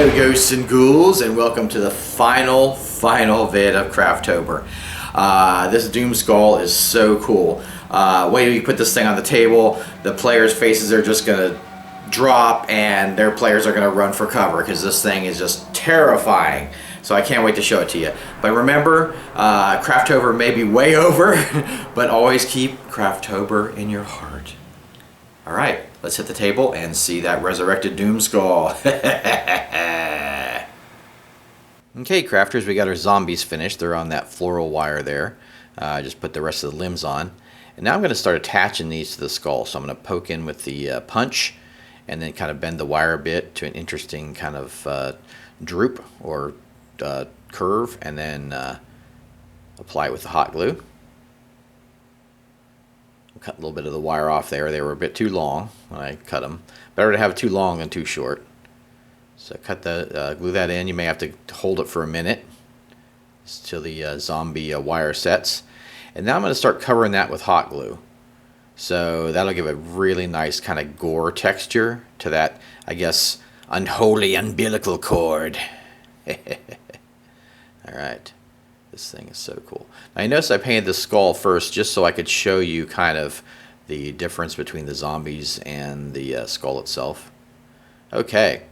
Hello ghosts and ghouls, and welcome to the final vid of Crafttober. This Doom Skull is so cool. Wait till you put this thing on the table, the players' faces are just gonna drop and their players are gonna run for cover because this thing is just terrifying. So I can't wait to show it to you. But remember, Crafttober may be way over, but always keep Crafttober in your heart. Alright, let's hit the table and see that resurrected Doom Skull. Okay, crafters, we got our zombies finished. They're on that floral wire there. Just put the rest of the limbs on. And now I'm going to start attaching these to the skull. So I'm going to poke in with the punch and then kind of bend the wire a bit to an interesting kind of droop or curve, and then apply it with the hot glue. Cut a little bit of the wire off there. They were a bit too long when I cut them. Better to have it too long than too short. So cut the glue that in. You may have to hold it for a minute till the zombie wire sets. And now I'm going to start covering that with hot glue. So that'll give a really nice kind of gore texture to that, I guess, unholy umbilical cord. Alright. This thing is so cool. Now you notice I painted the skull first just so I could show you kind of the difference between the zombies and the skull itself. Okay,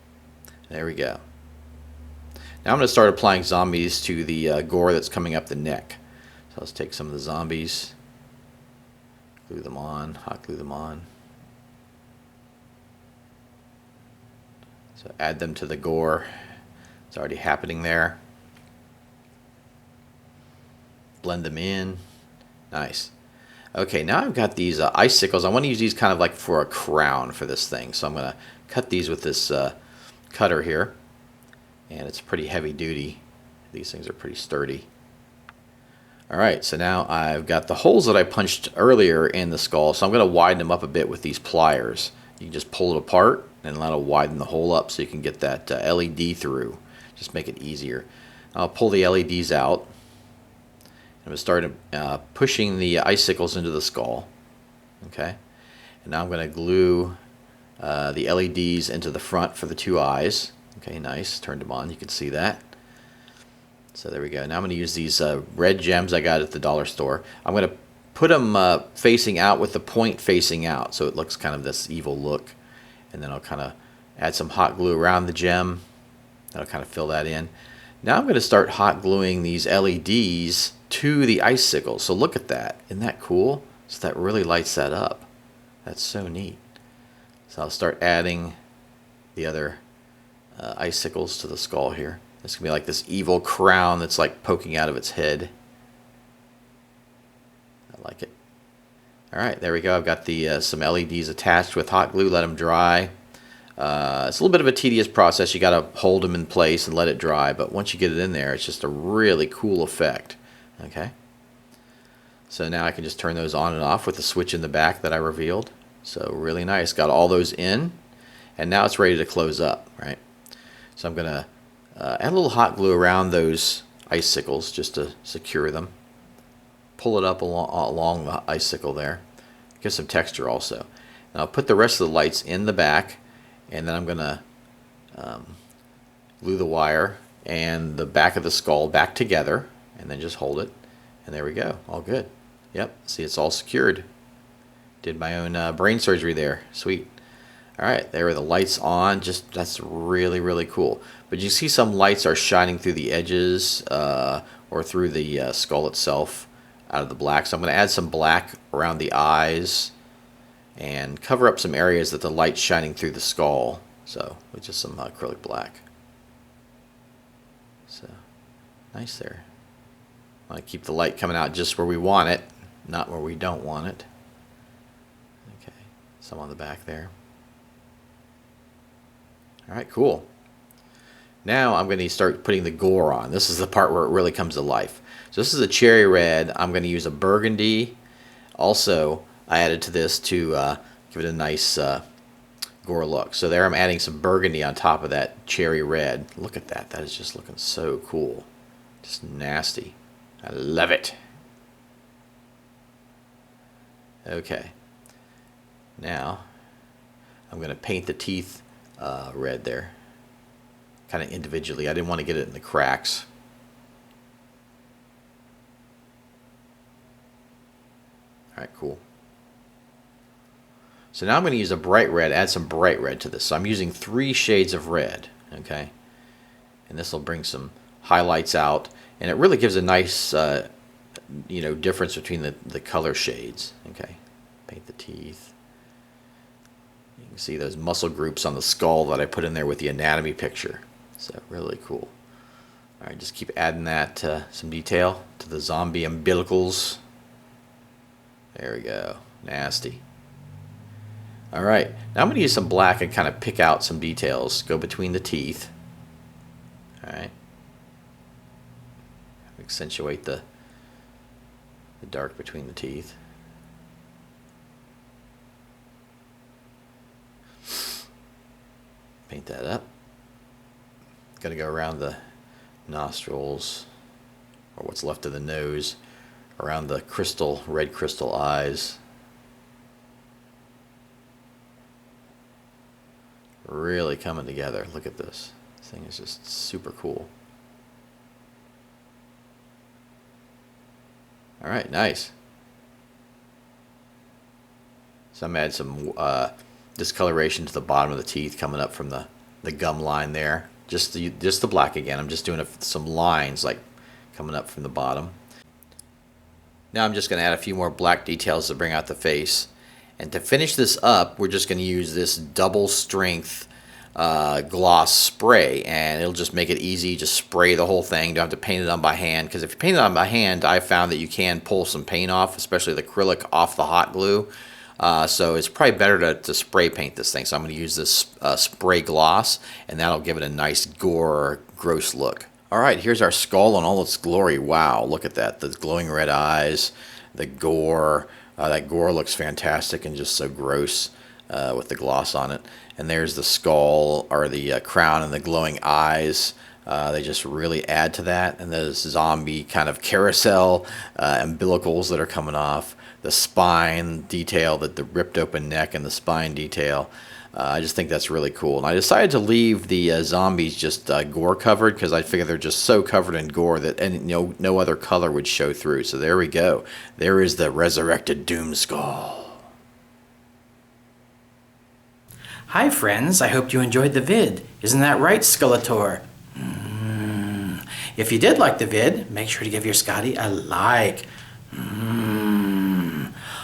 there we go. Now I'm going to start applying zombies to the gore that's coming up the neck. So let's take some of the zombies, glue them on, hot glue them on. So add them to the gore. It's already happening there. Blend them in. Nice. Okay, now I've got these icicles. I want to use these kind of like for a crown for this thing. So I'm going to cut these with this cutter here. And it's pretty heavy duty. These things are pretty sturdy. Alright, so now I've got the holes that I punched earlier in the skull. So I'm going to widen them up a bit with these pliers. You can just pull it apart and that'll widen the hole up so you can get that LED through. Just make it easier. I'll pull the LEDs out. I'm going to start pushing the icicles into the skull. Okay, and now I'm going to glue the LEDs into the front for the two eyes. Okay, nice. Turned them on. You can see that. So there we go. Now I'm going to use these red gems I got at the dollar store. I'm going to put them facing out with the point facing out, so it looks kind of this evil look. And then I'll kind of add some hot glue around the gem. That'll kind of fill that in. Now I'm going to start hot gluing these LEDs to the icicles. So look at that. Isn't that cool? So that really lights that up. That's so neat. So I'll start adding the other icicles to the skull here. This can be like this evil crown that's like poking out of its head. I like it. Alright, there we go. I've got the some LEDs attached with hot glue. Let them dry. It's a little bit of a tedious process. You got to hold them in place and let it dry, but once you get it in there, it's just a really cool effect. Okay, so now I can just turn those on and off with the switch in the back that I revealed. So really nice. Got all those in, and now it's ready to close up, right? So I'm going to add a little hot glue around those icicles just to secure them. Pull it up along the icicle there. Give some texture also. And I'll put the rest of the lights in the back, and then I'm going to glue the wire and the back of the skull back together. And then just hold it, and there we go, all good. Yep, see, it's all secured. Did my own brain surgery there. Sweet. All right, there are the lights on. Just that's really cool. But you see some lights are shining through the edges or through the skull itself out of the black. So I'm going to add some black around the eyes and cover up some areas that the light's shining through the skull. So with just some acrylic black. So nice there. I want to keep the light coming out just where we want it, not where we don't want it. Okay, some on the back there. Alright, cool. Now I'm going to start putting the gore on. This is the part where it really comes to life. So this is a cherry red. I'm going to use a burgundy. Also, I added to this to give it a nice gore look. So there I'm adding some burgundy on top of that cherry red. Look at that. That is just looking so cool. Just nasty. I love it. Okay. Now, I'm going to paint the teeth red there. kind of individually. I didn't want to get it in the cracks. All right, cool. So now I'm going to use a bright red, add some bright red to this. So I'm using 3 shades of red, okay? And this will bring some highlights out, and it really gives a nice, difference between the color shades, okay? Paint the teeth. You can see those muscle groups on the skull that I put in there with the anatomy picture. So really cool. All right, just keep adding that some detail to the zombie umbilicals. There we go. Nasty. All right, now I'm going to use some black and kind of pick out some details. Go between the teeth. All right. Accentuate the dark between the teeth. Paint that up. Got to go around the nostrils, or what's left of the nose, around the red crystal eyes. Really coming together. Look at this. This thing is just super cool. All right, nice. So I'm adding some discoloration to the bottom of the teeth coming up from the gum line there. Just the black again. I'm just doing some lines like coming up from the bottom. Now I'm just going to add a few more black details to bring out the face. And to finish this up, we're just going to use this double strength gloss spray, and it'll just make it easy. Just spray the whole thing. You don't have to paint it on by hand, because if you paint it on by hand, I found that you can pull some paint off, especially the acrylic off the hot glue. So it's probably better to spray paint this thing. So I'm going to use this spray gloss, and that'll give it a nice gore, gross look. All right, here's our skull in all its glory. Wow, look at that. The glowing red eyes, the gore. That gore looks fantastic and just so gross with the gloss on it. And there's the skull, or the crown, and the glowing eyes. They just really add to that. And those zombie kind of carousel umbilicals that are coming off. The spine detail, the ripped open neck and the spine detail. I just think that's really cool. And I decided to leave the zombies just gore covered, because I figure they're just so covered in gore that no other color would show through. So there we go. There is the resurrected Doomskull. Hi friends, I hope you enjoyed the vid. Isn't that right, Skeletor? If you did like the vid, make sure to give your Scotty a like.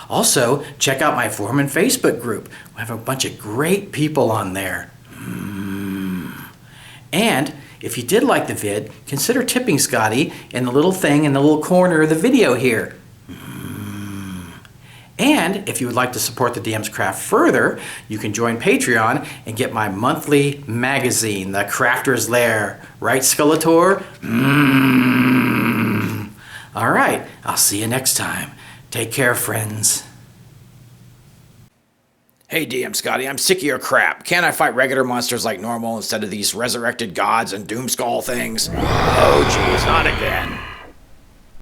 Also, check out my forum and Facebook group. We have a bunch of great people on there. And if you did like the vid, consider tipping Scotty in the little thing in the little corner of the video here. And if you would like to support the DM's Craft further, you can join Patreon and get my monthly magazine, The Crafter's Lair. Right, Skeletor? All right, I'll see you next time. Take care, friends. Hey DM Scotty, I'm sick of your crap. Can't I fight regular monsters like normal instead of these resurrected gods and Doomskull things? Oh geez, not again.